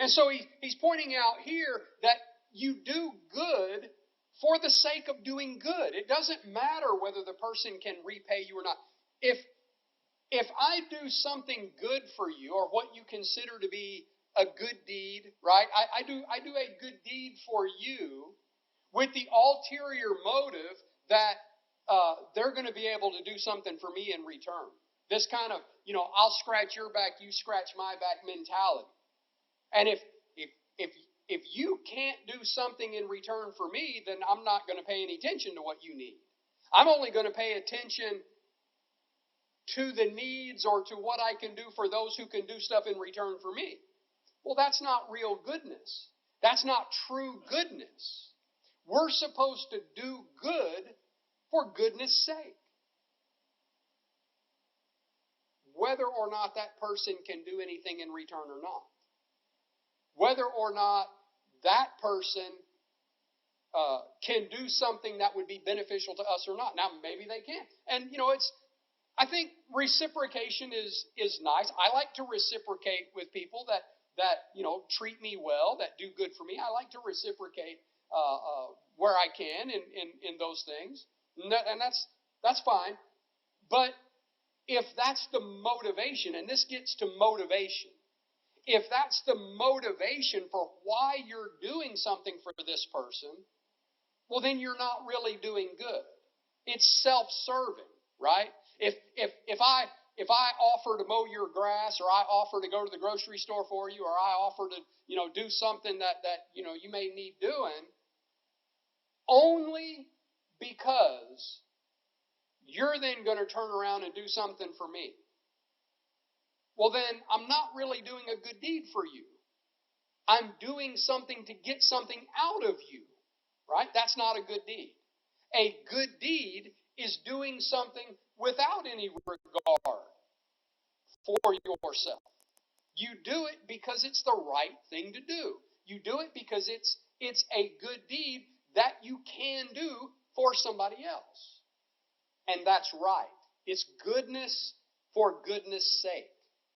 And so he's pointing out here that you do good for the sake of doing good. It doesn't matter whether the person can repay you or not. If I do something good for you, or what you consider to be a good deed, right? I do a good deed for you with the ulterior motive that they're going to be able to do something for me in return. This kind of, I'll scratch your back, you scratch my back mentality. And if you can't do something in return for me, then I'm not going to pay any attention to what you need. I'm only going to pay attention to the needs or to what I can do for those who can do stuff in return for me. Well, that's not real goodness. That's not true goodness. We're supposed to do good for goodness sake, whether or not that person can do anything in return or not. Whether or not that person can do something that would be beneficial to us or not. Now, maybe they can. And, I think reciprocation is nice. I like to reciprocate with people that treat me well, that do good for me. I like to reciprocate where I can in those things. And that's fine. But if that's the motivation, and this gets to motivation, if that's the motivation for why you're doing something for this person, well, then you're not really doing good. It's self-serving, right? If I offer to mow your grass, or I offer to go to the grocery store for you, or I offer to do something that you may need doing, only because you're then going to turn around and do something for me, well, then I'm not really doing a good deed for you. I'm doing something to get something out of you, right? That's not a good deed. A good deed is doing something without any regard for yourself. You do it because it's the right thing to do. You do it because it's a good deed that you can do for somebody else. And that's right. It's goodness for goodness sake.